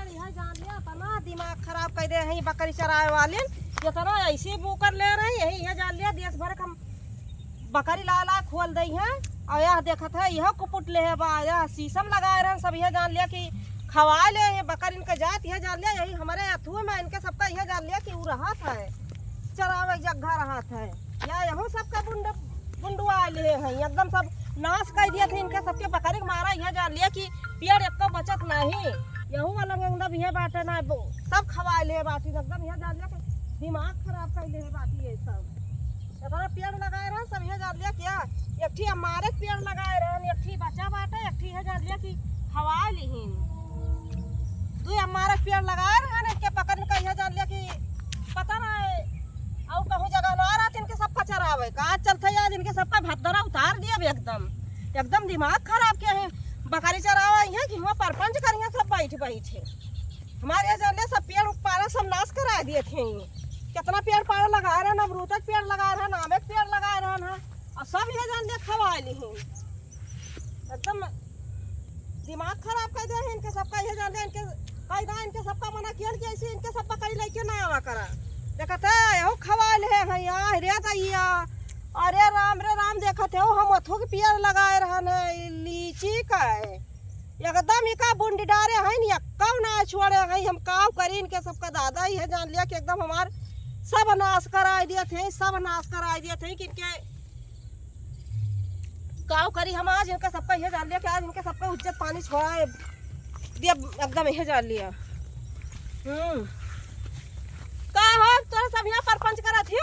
यह जान लिया तना दिमाग खराब कर दे हैं बकरी चराए वाले। ये तना ऐसे बोकर ले रहे हैं यही यह जान लिया देश भर का बकरी ला खोल दी है। और यह देखत है यह कुपुट ले है बा यह शीशम लगाए रहे सब यह जान लिया कि खवा ले ये बकर इनका जात यह जान लिया यही हमारे अथुए में इनके सबका यह जान लिया कि वो रहा था चरावे जगह रहा था या यहूँ सबका बुंडुआ ले हैं एकदम सब नाश कर दिया थे इनके सबके बकरी मारा यह जान लिया कि पेड़ एक बचत नहीं यहूँ वाला एकदम यह बाटे ना सब खवा ले बाटी एकदम यह जान लिया कि दिमाग खराब कर ले बाटी ये सब इतना पेड़ लगाए रहे सब यह जान लिया क्या एक ठी हमारे पेड़ लगाए रहे एक ठी बचा बाटे एक ठी यह जान लिया कि खवा लीन दो हमारे पेड़ लगाए रहे इनके पकड़ का यह जान लिया कि पता ना और कहूँ जगह ना रहा इनके सबका चरावे का चलते आज इनके सबका भद्दरा उतार दिया एकदम दिमाग खराब किया है बकरी चरावा है कि वहाँ परपंच करिए सब बैठ है हमारे यहाँ जान लिया सब पेड़ पारा सब नाश करा दिए थे कितना पेड़ पारा लगा रहे हैं अमरूद पेड़ लगा रहे हैं आम पेड़ लगा रहे हैं और सब यह जान लिया खवा ली एकदम दिमाग खराब कर दिया है इनके सबका यह जान लिया इनके कायदा इनके सबका मना किया कि ऐसे इनके सब बकरी लेके ना आवा करा देखते हो खवा ले भैया रे दैया अरे राम देखते हो हम अथो के पेड़ लगाए रहन लीची का एकदम इका बुंडी डारे है नी कब ना छोड़े है हम काव करी इनके सबका दादा ही है जान लिया कि एकदम हमार सब नाश करा दिए थे कि इनके काव करी हम आज इनका सबका यह जान लिया कि आज इनके सबका इज्जत पानी छोड़ा दिया एकदम यह जान लिया। का हो तोरा सब यहाँ परपंच करा थी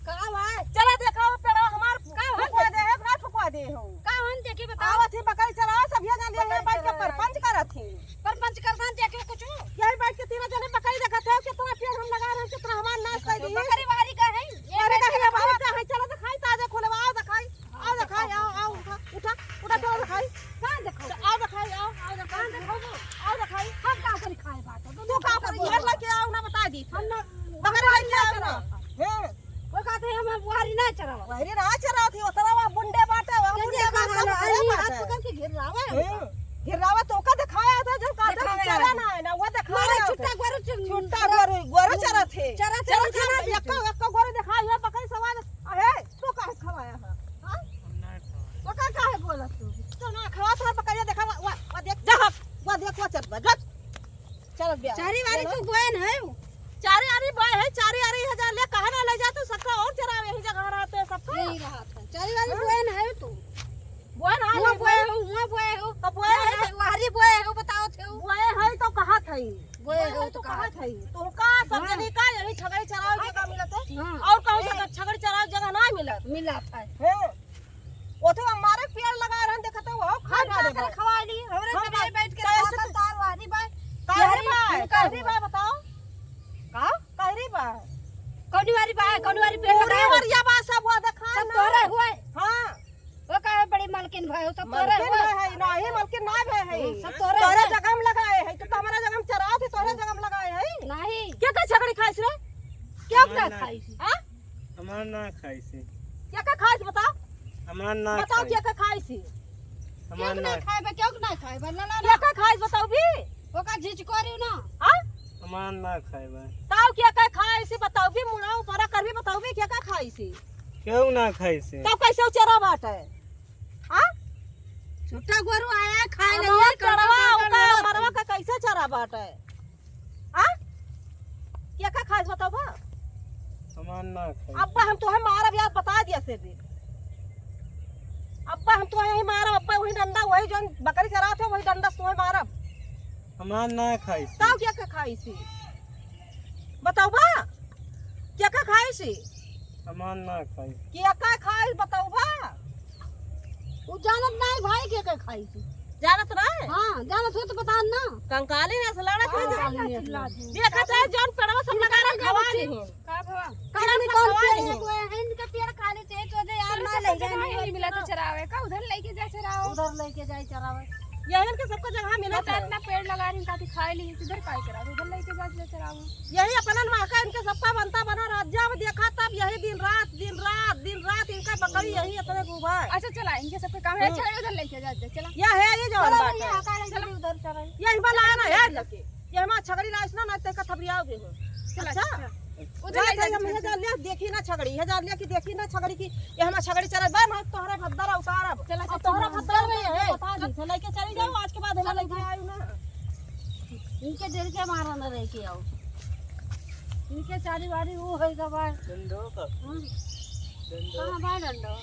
का भाई चला देखा पेड़ा हमार का फुकवा दे है ना फुकवा दे हो का हम देखी बताओ थी बकरी चला सब यहाँ जान लिया बैठ के परपंच करा थी परपंच करता देखे कुछ यही बैठ के तीनों जने बकरी देखा थे कितना पेड़ हम लगा रहे हैं कितना हमार नाश कर दी बकरी वाली का है अरे का है बाहर का है चलो दिखाई ताजा खोले आओ दिखाई आओ उठा चलो दिखाई कहां देखो आओ दिखाई आओ दिखाई हम का करी खाए बात तू का करी ये लेके आओ ना बता दी हम ना बकरी लेके आओ ना हैं वो कहते हम वारी ना चरावा थी उतरा बुंडे बाटे बुंडे का हाथ पकड़ के घेरावा तो का दिखाया था जब का चरा ना वो दिखाया छुट्टा गोरो चरा थे एक गोरो दिखाया है बकरी सवाल है तो का खवाया है हां वो का है बोला तो ना खवा था बकरी देखा वो देख जा वो देख वो चल बिया चारी वाली तू गोयन है चारी आरी बॉय है चारी आरी हजार ले कहां ना ले जा तू सबका और चरावे यही जगह रहते सबका यही रहा था चारी वाली गोयन है तू गोयन है वो बोए हो कब बोए है वारी बोए हो बताओ थे बोए है तो कहां थई बोए हो तो कहां थई तो का सब जगह का यही छगड़ी चरावे जगह मिलत है और कहूं से छगड़ी चरावे जगह ना मिलत है वो तो हमारे पेड़ लगा रहे देखते हो खा दे खवा ली हमरे सब बैठ के तार वारी बाय कहरी बाय बताओ का कहरी बाय कौनी वारी पेड़ लगा वरिया बा सब वो देखा सब तोरे हुए हां वो का बड़ी मालकिन भाई हो सब तोरे हुए है नहीं मालकिन ना है सब तोरे जगह में लगाए है तो हमारा जगह में चराओ थे तोरे जगह में लगाए है नहीं क्या का झगड़ी खाइस रे क्या ना खाइस हां हमार ना खाइस क्या का खाइस बताओ हमार ना बताओ क्या का खाइस हमार ना खाए क्यों ना खाए ना क्या का खाइस बताओ भी वो का झिझ कोरी ना हां हमार ना खाएबा ताऊ क्या का खाए से बताओ भी मुना ऊपर कर भी बताओ भी क्या का खाई से क्यों ना खाई से तो कैसे चरा बाट है हां छोटा गोरू आया खाए नहीं कड़वा का मरवा का कैसे चरा बाट है हां क्या का खाए बताओ बा हमार ना खाई अब्बा हम तो मारा याद बता दिया से दिन अब्बा हम तो यही मारा अब्बा वही डंडा वही जो बकरी चरा थे वही डंडा तो मारा हमार ना खाई से ताऊ क्या का खाई से बताओ बा क्या का खाई से हमार ना खाई क्या का खाई बताओ बा वो जानत नहीं भाई क्या खाई थी जानत नहीं हां जानत हो तो बता ना कंकाली ने सलाड़ा थे देखा था जौन पेड़वा सब लगा रहा खवा ली का भवा कहां कौन पेड़ है इनका पेड़ खाली थे तो दे यार ना ले जाए नहीं मिला तो चरावे का उधर लेके जा चराओ उधर लेके जाए चरावे यही के सबको जगह मिला था इतना पेड़ लगा रही काती खाए ली इधर काय करा उधर लेके जा चराओ यही अपनन माका इनके सबका बनता बना राज्य में देखा तब यही दिन रात इनका बकरी यही इतने घूमा अच्छा चला इनके सबके काम है अच्छा उधर लेके जा चला ये है ये जो बात है चला उधर चला यही बनाया ना है लगे ये हमार छगड़ी लाइस ना ते का थबरियाओगे हो अच्छा उधर हम हे जा ले देखी ना छगड़ी हे जा ले की देखी ना छगड़ी की ये हमार छगड़ी चला बा ना तोहरा भद्दरा उतारब चला तोहरा भद्दरा में है बता दी से लेके चली जाओ आज के बाद हम लेके आयु ना इनके डेढ़ के मारा न रह के आओ इनके चारी वारी वो है का बार डंडो का डंडो कहाँ बार डंडो